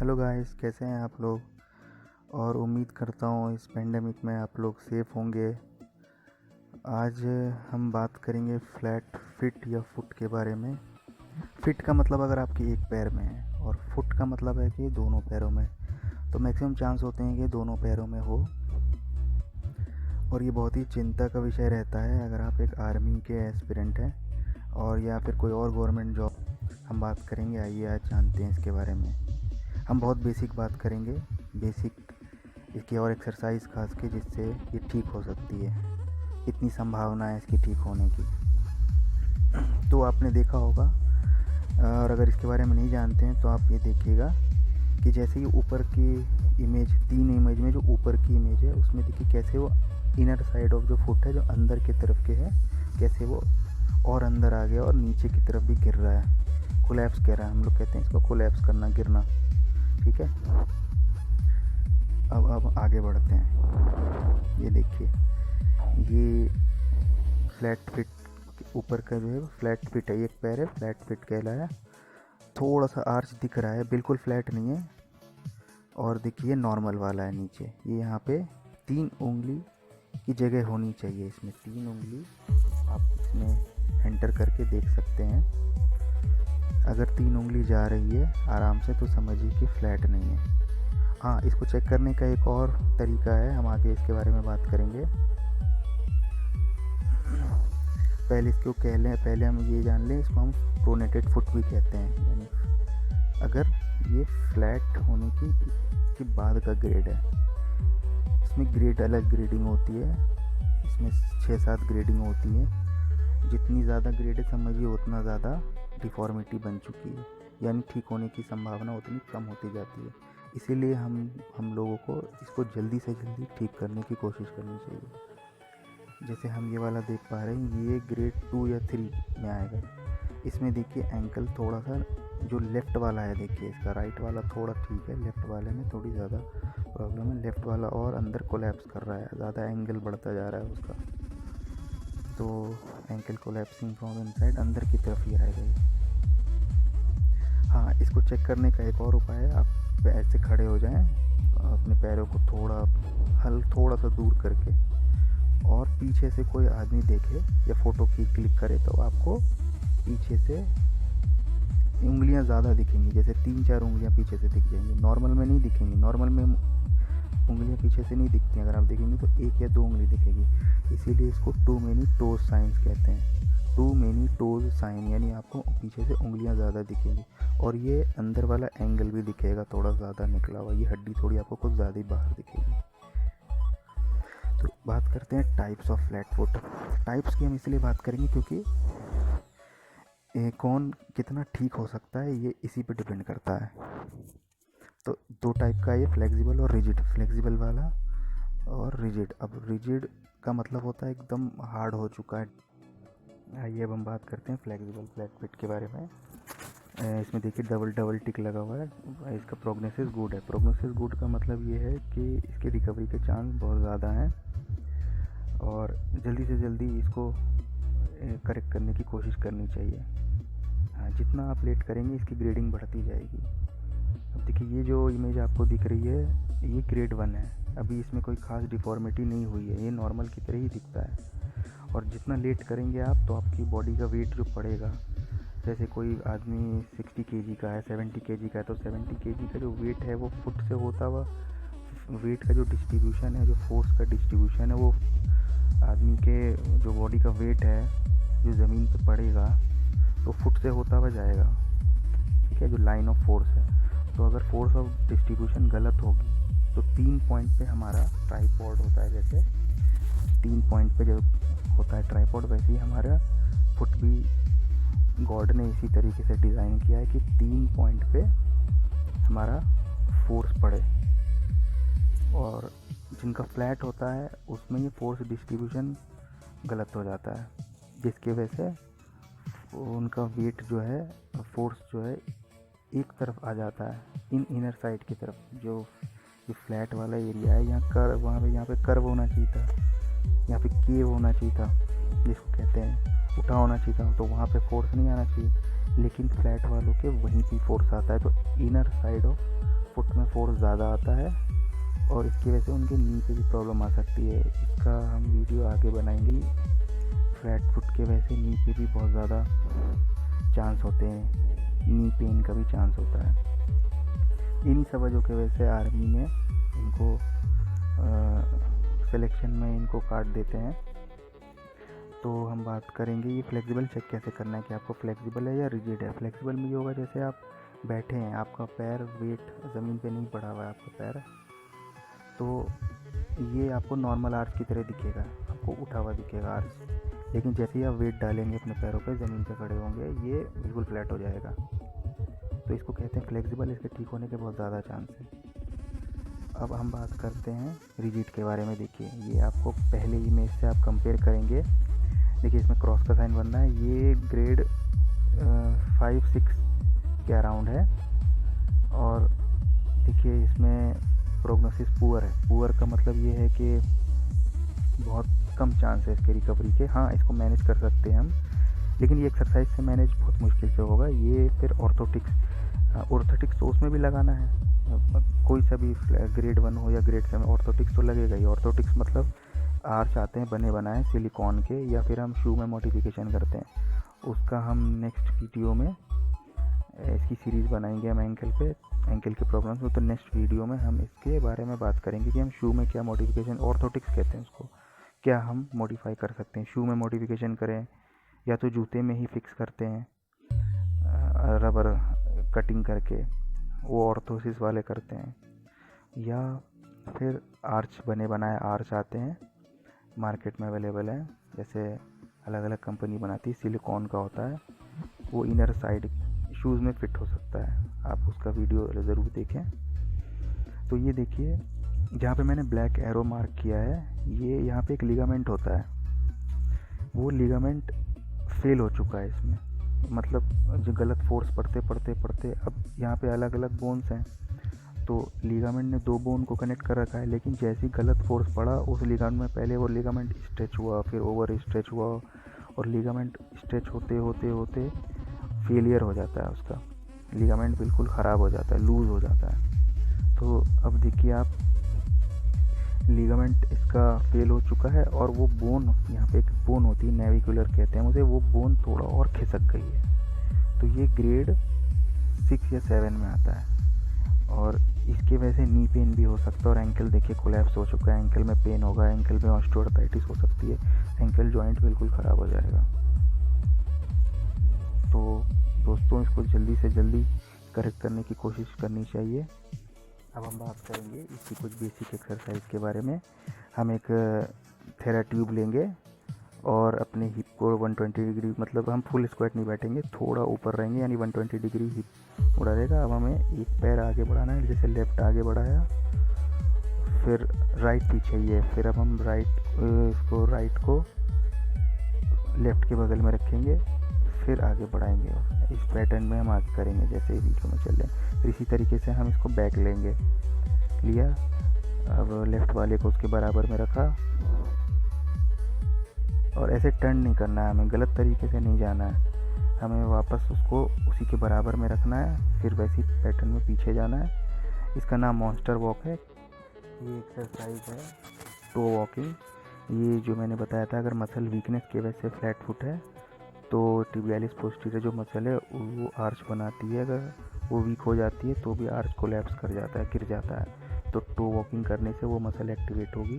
Hello guys, कैसे हैं आप लोग। और उम्मीद करता हूँ इस पेंडेमिक में आप लोग सेफ़ होंगे। आज हम बात करेंगे फ्लैट फिट या फुट के बारे में। फिट का मतलब अगर आपके एक पैर में है और फुट का मतलब है कि दोनों पैरों में। तो मैक्सिमम चांस होते हैं कि दोनों पैरों में हो, और ये बहुत ही चिंता का विषय रहता है अगर आप एक आर्मी के एस्पिरेंट हैं और या फिर कोई और गवर्नमेंट जॉब। हम बात करेंगे, आइए आज जानते हैं इसके बारे में। हम बहुत बेसिक बात करेंगे, बेसिक इसकी और एक्सरसाइज खास के जिससे ये ठीक हो सकती है। इतनी संभावना है इसकी ठीक होने की। तो आपने देखा होगा, और अगर इसके बारे में नहीं जानते हैं तो आप ये देखिएगा कि जैसे ही ऊपर की इमेज, 3 इमेज में जो ऊपर की इमेज है उसमें देखिए कैसे वो इनर साइड ऑफ जो फुट है, जो अंदर की तरफ के है, कैसे वो और अंदर आ गया और नीचे की तरफ भी गिर रहा है। कोलैप्स कह रहा है, हम लोग कहते हैं इसको कोलैप्स करना, गिरना। ठीक है, अब आगे बढ़ते हैं। ये देखिए, ये फ्लैट फिट ऊपर का जो है फ्लैट फिट है, एक पैर है, फ्लैट फिट कहलाया। थोड़ा सा आर्च दिख रहा है, बिल्कुल फ्लैट नहीं है। और देखिए नॉर्मल वाला है नीचे। ये यहाँ पे 3 उंगली की जगह होनी चाहिए, इसमें 3 उंगली आप इसमें एंटर करके देख सकते हैं। अगर 3 उंगली जा रही है आराम से तो समझिए कि फ्लैट नहीं है। हाँ, इसको चेक करने का एक और तरीका है, हम आगे इसके बारे में बात करेंगे। पहले इसको कह लें, पहले हम ये जान लें, इसको हम प्रोनेटेड फुट भी कहते हैं। यानी अगर ये फ्लैट होने की बाद का ग्रेड है। इसमें ग्रेड अलग ग्रेडिंग होती है, इसमें 6-7 ग्रेडिंग होती है। जितनी ज़्यादा ग्रेड है समझिए उतना ज़्यादा डिफॉर्मिटी बन चुकी है, यानी ठीक होने की संभावना उतनी कम होती जाती है। इसीलिए हम लोगों को इसको जल्दी से जल्दी ठीक करने की कोशिश करनी चाहिए। जैसे हम ये वाला देख पा रहे हैं, ये ग्रेड 2 या 3 में आएगा। इसमें देखिए एंकल थोड़ा सा जो लेफ़्ट वाला है, देखिए इसका राइट वाला थोड़ा ठीक है, लेफ़्ट वाले में थोड़ी ज़्यादा प्रॉब्लम है। लेफ़्ट वाला और अंदर कोलैप्स कर रहा है, ज़्यादा एंगल बढ़ता जा रहा है उसका। तो एंकल कोलैप्सिंग फ्रॉम इनसाइड, अंदर की तरफ ही आएगा ये। हाँ, इसको चेक करने का एक और उपाय है, आप ऐसे खड़े हो जाएं, अपने पैरों को थोड़ा सा दूर करके, और पीछे से कोई आदमी देखे या फ़ोटो की क्लिक करे तो आपको पीछे से उंगलियां ज़्यादा दिखेंगी। जैसे 3-4 उंगलियां पीछे से दिख जाएंगी, नॉर्मल में नहीं दिखेंगी। नॉर्मल में उंगलियां पीछे से नहीं दिखती, अगर आप देखेंगे तो 1 या 2 उंगली दिखेगी। इसीलिए इसको टू मेनी टोज साइंस कहते हैं। टू मेनी टोज साइन, यानी आपको पीछे से उंगलियां ज़्यादा दिखेंगी। और ये अंदर वाला एंगल भी दिखेगा थोड़ा ज़्यादा निकला हुआ, ये हड्डी थोड़ी आपको कुछ ज़्यादा ही बाहर दिखेगी। तो बात करते हैं types of flat foot. Types की हम इसलिए बात करेंगे क्योंकि कौन कितना ठीक हो सकता है ये इसी पे डिपेंड करता है। तो 2 टाइप का, ये फ्लेक्सिबल और रिजिड। फ्लेक्सिबल वाला और रिजिड। अब रिजिड का मतलब होता है एकदम हार्ड हो चुका है। आइए अब हम बात करते हैं फ्लेक्सिबल फ्लैट फिट के बारे में। इसमें देखिए डबल टिक लगा हुआ है, इसका प्रोग्नोसिस गुड है। प्रोग्नोसिस गुड का मतलब ये है कि इसके रिकवरी के चांस बहुत ज़्यादा हैं और जल्दी से जल्दी इसको करेक्ट करने की कोशिश करनी चाहिए। हाँ, जितना आप लेट करेंगे इसकी ग्रेडिंग बढ़ती जाएगी। अब देखिए, ये जो इमेज आपको दिख रही है ये ग्रेड 1 है। अभी इसमें कोई ख़ास डिफॉर्मिटी नहीं हुई है, ये नॉर्मल की तरह ही दिखता है। और जितना लेट करेंगे आप तो आपकी बॉडी का वेट जो पड़ेगा, जैसे कोई आदमी 60 kg का है, 70 kg का है, तो 70 kg का जो वेट है वो फुट से होता हुआ वेट का जो डिस्ट्रीब्यूशन है, जो फोर्स का डिस्ट्रीब्यूशन है, वो आदमी के जो बॉडी का वेट है जो ज़मीन पे पड़ेगा तो फुट से होता हुआ जाएगा। ठीक है, जो लाइन ऑफ फोर्स है। तो अगर फोर्स ऑफ डिस्ट्रीब्यूशन गलत होगी तो 3 पॉइंट पे हमारा ट्राइपॉड होता है। जैसे 3 पॉइंट पे जो होता है ट्राइपॉड, वैसे ही हमारा फुट भी गॉड ने इसी तरीके से डिज़ाइन किया है कि 3 पॉइंट पे हमारा फोर्स पड़े। और जिनका फ्लैट होता है उसमें ये फोर्स डिस्ट्रीब्यूशन गलत हो जाता है, जिसकी वजह से उनका वेट जो है, फोर्स जो है एक तरफ आ जाता है, इनर साइड की तरफ। जो फ्लैट वाला एरिया है, यहाँ कर्व, यहाँ पे कर्व होना चाहिए था, यहाँ पे केव होना चाहिए था, जिसको कहते हैं उठा होना चाहिए था, तो वहाँ पे फोर्स नहीं आना चाहिए। लेकिन फ्लैट वालों के वहीं पे फोर्स आता है। तो इनर साइड ऑफ फुट में फोर्स ज़्यादा आता है और इसकी वजह से उनके नी पे भी प्रॉब्लम आ सकती है। इसका हम वीडियो आगे बनाएंगे। फ्लैट फुट के वजह से नी पे भी बहुत ज़्यादा चांस होते हैं, नी पेन का भी चांस होता है। इन्हीं सब वजहों की वजह से आर्मी में इनको सिलेक्शन में इनको काट देते हैं। तो हम बात करेंगे ये फ्लेक्सिबल चेक कैसे करना है कि आपको फ्लेक्सिबल है या रिजिड है। फ्लेक्सिबल में ये होगा जैसे आप बैठे हैं, आपका पैर वेट ज़मीन पे नहीं पड़ा हुआ है आपका पैर, तो ये आपको नॉर्मल आर्च की तरह दिखेगा, आपको उठा हुआ दिखेगा आर्च। लेकिन जैसे ही आप वेट डालेंगे अपने पैरों पे, ज़मीन पे खड़े होंगे, ये बिल्कुल फ्लैट हो जाएगा। तो इसको कहते हैं फ्लेक्सिबल। इसके ठीक होने के बहुत ज़्यादा चांस है। अब हम बात करते हैं रिजिड के बारे में। देखिए ये आपको पहले इमेज से आप कंपेयर करेंगे। देखिए इसमें क्रॉस का साइन बनना है। ये ग्रेड 5-6 के अराउंड है और देखिए इसमें प्रोग्नोसिस पुअर है। पुअर का मतलब ये है कि बहुत कम चांस है इसके रिकवरी के। हाँ, इसको मैनेज कर सकते हैं हम, लेकिन ये एक्सरसाइज से मैनेज बहुत मुश्किल से होगा। ये फिर ऑर्थोटिक्स तो उसमें भी लगाना है। कोई सा भी ग्रेड 1 हो या ग्रेड 7 ऑर्थोटिक्स तो लगेगा ही। ऑर्थोटिक्स मतलब आर्च आते हैं बने बनाए सिलिकॉन के, या फिर हम शू में मॉडिफिकेशन करते हैं। उसका हम नेक्स्ट वीडियो में इसकी सीरीज़ बनाएंगे हम एंकल के प्रॉब्लम्स में। तो नेक्स्ट वीडियो में हम इसके बारे में बात करेंगे कि हम शू में क्या मॉडिफिकेशन, ऑर्थोटिक्स कहते हैं उसको, क्या हम मॉडिफाई कर सकते हैं। शू में मॉडिफिकेशन करें या तो जूते में ही फिक्स करते हैं रबर कटिंग करके, वो ऑर्थोसिस वाले करते हैं, या फिर आर्च बने बनाए आर्च आते हैं मार्केट में अवेलेबल है। जैसे अलग अलग कंपनी बनाती है, सिलिकॉन का होता है, वो इनर साइड शूज़ में फिट हो सकता है। आप उसका वीडियो ज़रूर देखें। तो ये देखिए जहाँ पे मैंने ब्लैक एरो मार्क किया है, ये यहाँ पे एक लिगामेंट होता है। वो लिगामेंट फेल हो चुका है इसमें, मतलब जो गलत फोर्स पड़ते अब यहाँ पे अलग अलग बोन्स हैं, तो लिगामेंट ने 2 बोन को कनेक्ट कर रखा है। लेकिन जैसे ही गलत फोर्स पड़ा उस लिगामेंट में, पहले वो लिगामेंट स्ट्रेच हुआ, फिर ओवर स्ट्रेच हुआ, और लिगामेंट स्ट्रेच होते होते होते फेलियर हो जाता है उसका। लिगामेंट बिल्कुल ख़राब हो जाता है, लूज़ हो जाता है। तो अब देखिए आप, लिगामेंट इसका फेल हो चुका है और वो बोन, यहाँ पे एक बोन होती है, नेविकुलर कहते हैं उसे, वो बोन थोड़ा और खिसक गई है। तो ये ग्रेड 6 या 7 में आता है और इसके वजह से नी पेन भी हो सकता है। और एंकल देखिए कोलैप्स हो चुका है, एंकल में पेन होगा, एंकल में ऑस्टियोआर्थराइटिस हो सकती है, एंकल जॉइंट बिल्कुल ख़राब हो जाएगा। तो दोस्तों इसको जल्दी से जल्दी करेक्ट करने की कोशिश करनी चाहिए। अब हम बात करेंगे इसकी कुछ बेसिक एक्सरसाइज के बारे में। हम एक थेरा ट्यूब लेंगे और अपने हिप को 120 डिग्री, मतलब हम फुल स्क्वाट नहीं बैठेंगे, थोड़ा ऊपर रहेंगे, यानी 120 डिग्री हिप उड़ा रहेगा। अब हमें एक पैर आगे बढ़ाना है, जैसे लेफ़्ट आगे बढ़ाया, फिर राइट पीछे ही है, फिर अब हम राइट को लेफ़्ट के बगल में रखेंगे, फिर आगे बढ़ाएंगे। इस पैटर्न में हम आगे करेंगे जैसे वीडियो में चल रहे हैं। फिर इसी तरीके से हम इसको बैक लेंगे, लिया, अब लेफ़्ट वाले को उसके बराबर में रखा, और ऐसे टर्न नहीं करना है हमें, गलत तरीके से नहीं जाना है, हमें वापस उसको उसी के बराबर में रखना है, फिर वैसी पैटर्न में पीछे जाना है। इसका नाम मॉन्स्टर वॉक है। ये एक्सरसाइज है टो वॉकिंग। ये जो मैंने बताया था, अगर मसल वीकनेस की वजह से फ्लैट फुट है तो टिबियालिस पोस्टीरियर जो मसल है वो आर्च बनाती है, अगर वो वीक हो जाती है तो भी आर्च कोलैप्स कर जाता है, गिर जाता है। तो टो वॉकिंग करने से वो मसल एक्टिवेट होगी